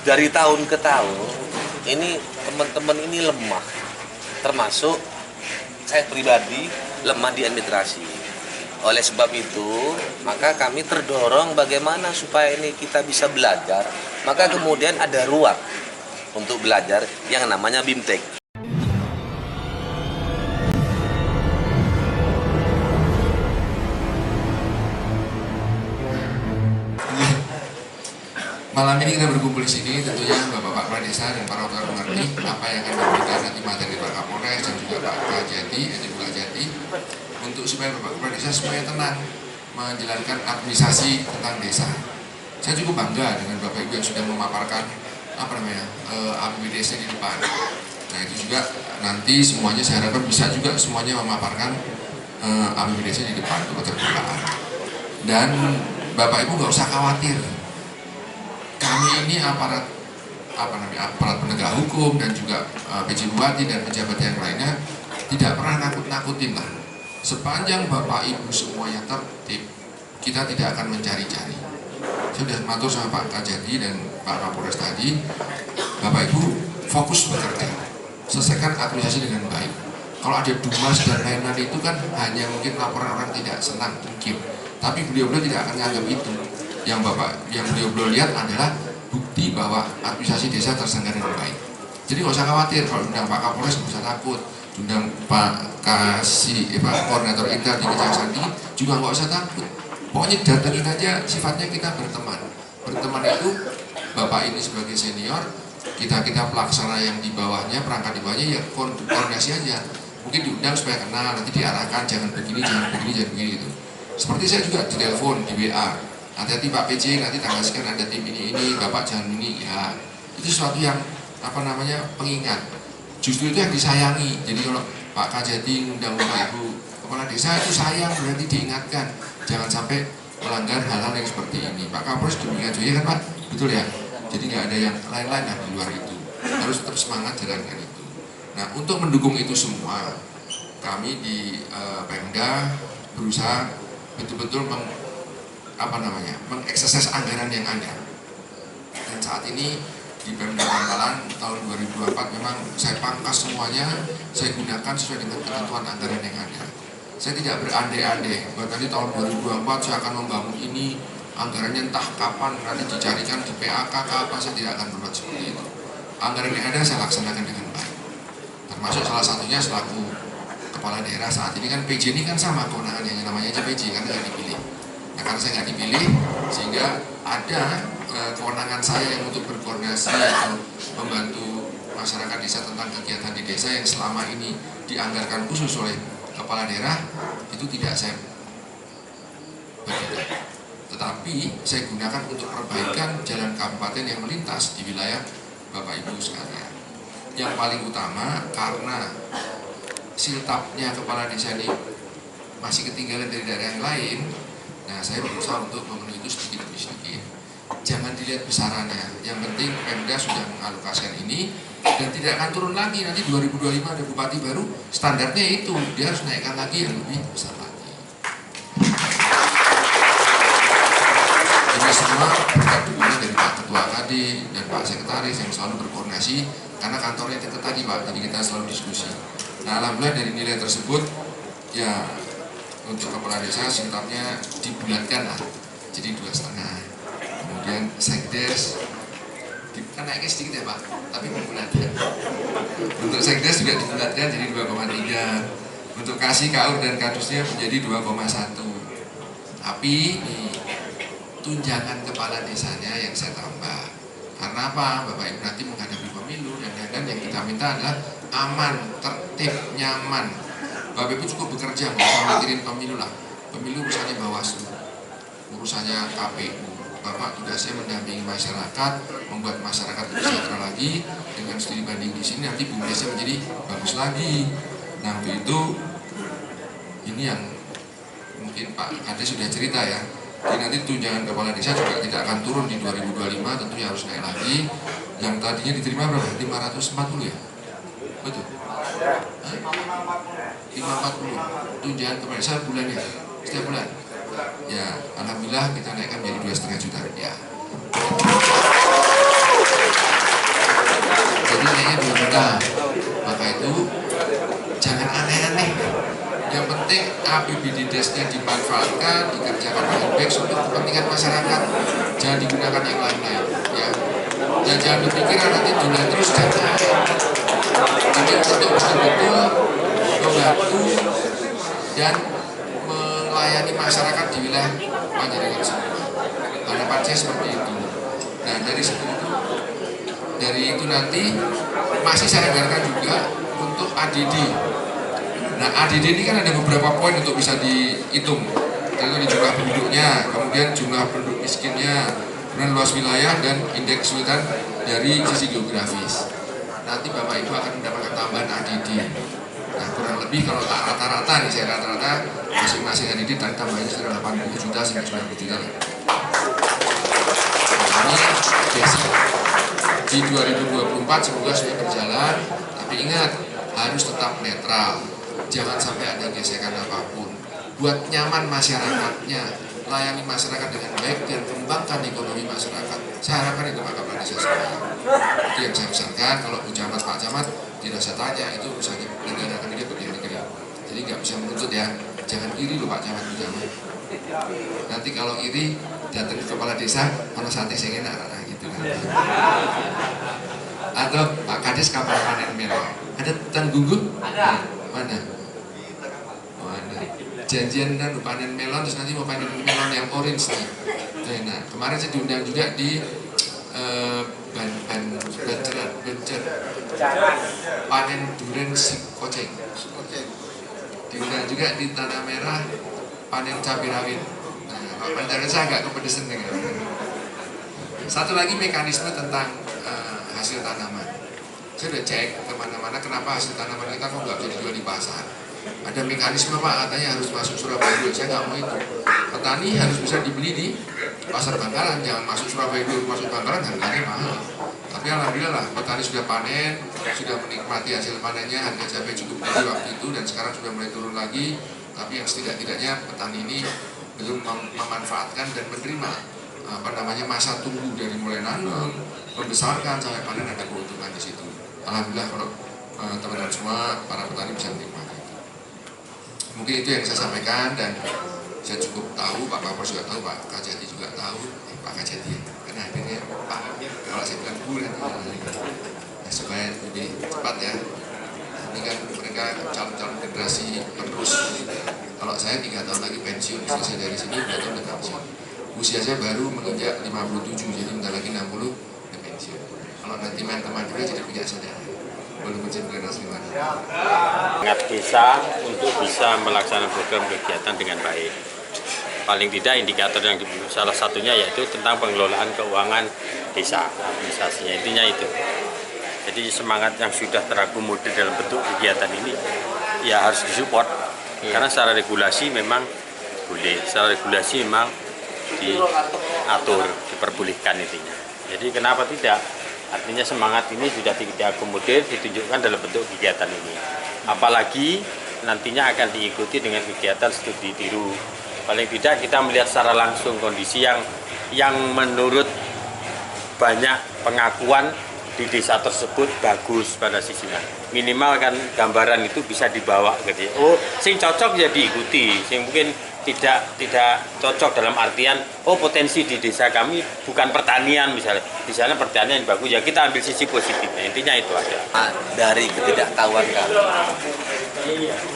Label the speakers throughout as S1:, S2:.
S1: dari tahun ke tahun ini teman-teman ini lemah, termasuk saya pribadi lemah di administrasi. Oleh sebab itu, maka kami terdorong bagaimana supaya ini kita bisa belajar, maka kemudian ada ruang untuk belajar yang namanya BIMTEK.
S2: Malam ini kita berkumpul di sini, tentunya Bapak Kepala Desa dan para wakil mengerti apa yang akan diberikan nanti materi Pak Kapolres dan juga Pak Kajati, untuk supaya Bapak Kepala Desa semuanya tenang menjalankan administrasi tentang desa. Saya cukup bangga dengan Bapak Ibu yang sudah memaparkan APBDes di depan. Nah itu juga nanti semuanya saya harapkan bisa juga semuanya memaparkan APBDes di depan untuk keterbukaan. Dan Bapak Ibu nggak usah khawatir. Kami ini aparat penegak hukum dan juga PJ Bupati dan pejabat yang lainnya tidak pernah nakut-nakutin lah. Sepanjang Bapak Ibu semuanya tertib, kita tidak akan mencari-cari. Saya sudah matur sama Pak Kajati dan Pak Kapolres tadi, Bapak Ibu fokus bekerja, selesaikan administrasi dengan baik. Kalau ada dumas dan lain-lain itu kan hanya mungkin laporan orang tidak senang mungkin, tapi beliau-beliau tidak akan menganggap itu. Yang beliau lihat adalah bukti bahwa administrasi desa terselenggara dengan baik. Jadi nggak usah khawatir kalau undang Pak Kapolres, nggak usah takut. Undang Pak Koordinator Intel di Kejaksaan Tinggi juga nggak usah takut. Pokoknya datangin aja, sifatnya kita berteman. Berteman itu Bapak ini sebagai senior, kita pelaksana yang di bawahnya, perangkat di bawahnya ya koordinasi aja. Mungkin diundang supaya kenal, nanti diarahkan jangan begini gitu. Seperti saya juga ditelepon di WA. Hati-hati Pak PJ, nanti tanggal sekian ada tim ini, Bapak jangan ini, ya itu sesuatu yang pengingat. Justru itu yang disayangi. Jadi kalau Pak Kajati ngundang Bapak Ibu Kepala Desa itu sayang, berarti diingatkan jangan sampai melanggar hal-hal yang seperti ini. Pak Kapolres demikian juga kan Pak, betul ya. Jadi nggak ada yang lain-lain di luar itu. Harus tetap semangat jalankan itu. Nah untuk mendukung itu semua, kami di Pemda berusaha betul-betul mengeksersis anggaran yang ada. Dan saat ini di Pemda Bangkalan tahun 2024 memang saya pangkas semuanya, saya gunakan sesuai dengan ketentuan anggaran yang ada. Saya tidak berandai-andai bahwa nanti tahun 2024 saya akan membangun ini, anggarannya entah kapan nanti dicarikan di PAK apa, saya tidak akan berbuat seperti itu. Anggaran yang ada saya laksanakan dengan baik. Termasuk salah satunya selaku kepala daerah saat ini kan PJ ini kan sama kewenangan yang namanya aja PJ karena nggak dipilih. Nah, karena saya nggak dipilih, sehingga ada kewenangan saya yang untuk berkoordinasi atau membantu masyarakat desa tentang kegiatan di desa yang selama ini dianggarkan khusus oleh kepala daerah, itu tidak saya berikan. Tetapi saya gunakan untuk perbaikan jalan kabupaten yang melintas di wilayah Bapak Ibu sekalian. Yang paling utama karena siltapnya kepala desa ini masih ketinggalan dari daerah yang lain. Nah, saya berusaha untuk memenuhi itu sedikit demi sedikit. Jangan dilihat besarannya. Yang penting Pemda sudah mengalokasikan ini dan tidak akan turun lagi. Nanti 2025 ada bupati baru, standarnya itu dia harus naikkan lagi yang lebih besar lagi. Ini semua berkat dukungan dari Pak Ketua KD dan Pak Sekretaris yang selalu berkoordinasi karena kantornya dekat tadi Pak, jadi kita selalu diskusi. Nah, alhamdulillah dari nilai tersebut ya untuk kepala desa siltapnya dibulatkan lah, jadi 2,5. Kemudian sekdes kan naiknya sedikit ya Pak, tapi membulatkan. Untuk sekdes juga dibulatkan jadi 2,3. Untuk kasih kaur dan kadusnya menjadi 2,1. Tapi nih, tunjangan kepala desanya yang saya tambah. Karena apa? Bapak Ibu nanti menghadapi pemilu dan yang kita minta adalah aman, tertib, nyaman. Bapak Ibu cukup bekerja, nggak usah mikirin pemilu lah. Pemilu urusannya Bawaslu, urusannya KPU. Bapak tugasnya mendampingi masyarakat, membuat masyarakat lebih sejahtera lagi. Dengan studi banding di sini nanti BUMDesnya menjadi bagus lagi. Nah untuk itu ini yang mungkin Pak Kades sudah cerita ya. Jadi nanti tunjangan kepala desa juga tidak akan turun di 2025, tentunya harus naik lagi. Yang tadinya diterima berapa? 540 ya? Betul? 540 tunjangan kepala desa bulannya, setiap bulan. Ya, alhamdulillah kita naikkan menjadi 2,5 juta rupiah. APBD desnya dimanfaatkan, dikerjakan dengan baik untuk kepentingan masyarakat, jangan digunakan yang lain-lain ya. Dan jangan berpikiran nanti tunda terus, jangan. Ini untuk betul-betul membantu dan melayani masyarakat di wilayah Panjenengan semua. Harapan saya seperti itu. Nah dari itu nanti masih saya anggarkan juga untuk ADD. Nah ADD ini kan ada beberapa poin untuk bisa dihitung. Dari jumlah penduduknya, kemudian jumlah penduduk miskinnya, kemudian luas wilayah dan indeks kesulitan dari sisi geografis. Nanti Bapak Ibu akan mendapatkan tambahan ADD. Nah kurang lebih kalau rata-rata nih, saya rata-rata masing-masing ADD tambahnya sudah 80 juta sampai 90 juta. Nah, ini basic. Di 2024 semoga sudah berjalan, tapi ingat harus tetap netral, jangan sampai ada gesekan apapun. Buat nyaman masyarakatnya, layani masyarakat dengan baik dan kembangkan ekonomi masyarakat. Saya harapkan itu Pak Kepala Desa semua. Itu yang saya pesankan. Kalau Bu Camat, Pak Camat tidak saya tanya, itu urusannya negara, kami dia bagian negeri. Jadi nggak bisa menuntut ya, jangan iri loh Pak Camat, Bu Camat. Nanti kalau iri datang ke kepala desa, kalau sate saya enak gitu. Atau Pak Kades kapal panen merah. Ada Tan Gunggung? Ada. Mana? Janjian dan panen melon, terus nanti mau panen melon yang orange nih. Nah, kemarin saya diundang juga di Bancer panen durian Koceng. Diundang juga di Tanah Merah panen cabai rawit. Nah, Pak saya agak kepedesan dengan. Satu lagi mekanisme tentang hasil tanaman. Saya udah cek kemana-mana, kenapa hasil tanaman kita kok nggak bisa dijual di pasar. Ada mekanisme Pak, katanya harus masuk Surabaya dulu. Saya nggak mau itu. Petani harus bisa dibeli di pasar Bangkalan, jangan masuk Surabaya dulu, masuk Bangkalan harganya mahal. Tapi alhamdulillah lah, petani sudah panen, sudah menikmati hasil panennya, harga cabai cukup tinggi waktu itu dan sekarang sudah mulai turun lagi. Tapi yang setidak-tidaknya petani ini belum memanfaatkan dan menerima masa tunggu dari mulai nanam, membesarkan sampai panen, ada keuntungan di situ. Alhamdulillah kalau teman-teman semua para petani bisa menikmati. Mungkin itu yang saya sampaikan dan saya cukup tahu, Pak Kapolres juga tahu, Pak Kajati juga tahu, Pak Kajati karena akhirnya Pak, kalau saya bilang Bu nanti nah, supaya lebih cepat ya. Ini kan mereka calon-calon generasi penerus. Kalau saya 3 tahun lagi pensiun, selesai dari sini 2 tahun udah pensiun. Usia saya baru menginjak 57, jadi bentar lagi 60 udah pensiun. Kalau nanti main teman juga jadi punya saudara.
S3: Sangat desa untuk bisa melaksanakan program kegiatan dengan baik. Paling tidak indikator yang salah satunya yaitu tentang pengelolaan keuangan desa, administrasinya, intinya itu. Jadi semangat yang sudah terakomodir dalam bentuk kegiatan ini ya harus disupport. Karena secara regulasi memang boleh, secara regulasi memang diatur, diperbolehkan intinya. Jadi kenapa tidak? Artinya semangat ini sudah diakomodir, ditunjukkan dalam bentuk kegiatan ini. Apalagi nantinya akan diikuti dengan kegiatan studi tiru. Paling tidak kita melihat secara langsung kondisi yang menurut banyak pengakuan di desa tersebut bagus pada sisinya. Minimal kan gambaran itu bisa dibawa gitu ya. Oh, sing cocok ya diikuti, sing mungkin tidak cocok dalam artian potensi di desa kami bukan pertanian misalnya, di sana pertanian yang bagus ya kita ambil sisi positifnya, intinya itu aja.
S1: Dari ketidaktahuan kami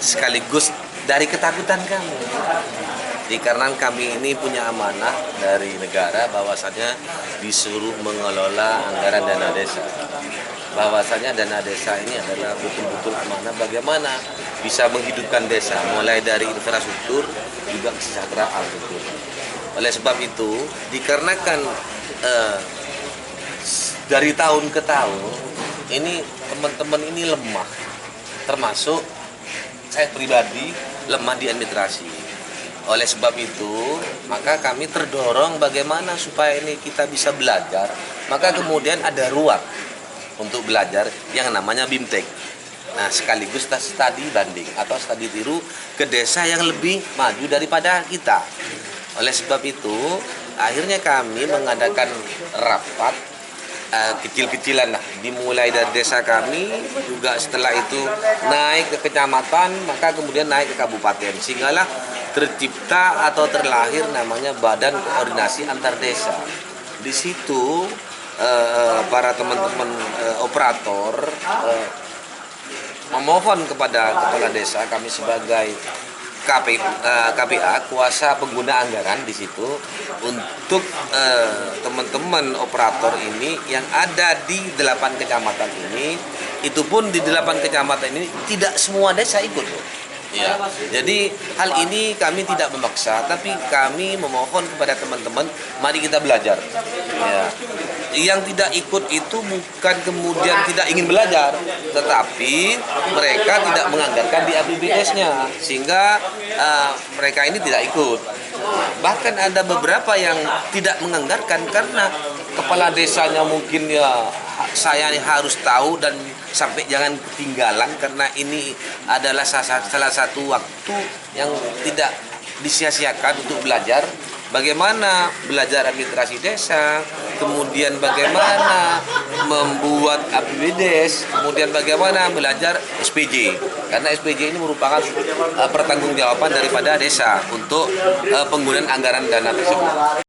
S1: sekaligus dari ketakutan kami, dikarenakan kami ini punya amanah dari negara bahwasanya disuruh mengelola anggaran dana desa, bahwasanya dana desa ini adalah betul-betul amanah bagaimana bisa menghidupkan desa mulai dari infrastruktur juga kesejahteraan tentu. Oleh sebab itu dikarenakan dari tahun ke tahun ini teman-teman ini lemah, termasuk saya pribadi lemah di administrasi. Oleh sebab itu maka kami terdorong bagaimana supaya ini kita bisa belajar, maka kemudian ada ruang untuk belajar yang namanya BIMTEK. Nah, sekaligus studi banding atau studi tiru ke desa yang lebih maju daripada kita. Oleh sebab itu, akhirnya kami mengadakan rapat kecil-kecilan lah, dimulai dari desa kami, juga setelah itu naik ke kecamatan, maka kemudian naik ke kabupaten, sehinggalah tercipta atau terlahir namanya Badan Koordinasi Antar Desa. Di situ para teman-teman operator memohon kepada kepala desa, kami sebagai KPA, kuasa pengguna anggaran di situ, untuk teman-teman operator ini yang ada di 8 kecamatan ini, itu pun di 8 kecamatan ini tidak semua desa ikut. Ya, jadi hal ini kami tidak memaksa, tapi kami memohon kepada teman-teman, mari kita belajar. Ya. Yang tidak ikut itu bukan kemudian tidak ingin belajar, tetapi mereka tidak menganggarkan di APBS-nya, sehingga mereka ini tidak ikut. Bahkan ada beberapa yang tidak menganggarkan karena kepala desanya mungkin ya saya harus tahu dan sampai jangan ketinggalan, karena ini adalah salah satu waktu yang tidak disia-siakan untuk belajar. Bagaimana belajar administrasi desa, kemudian bagaimana membuat APBDes, kemudian bagaimana belajar SPJ. Karena SPJ ini merupakan pertanggungjawaban daripada desa untuk penggunaan anggaran dana tersebut.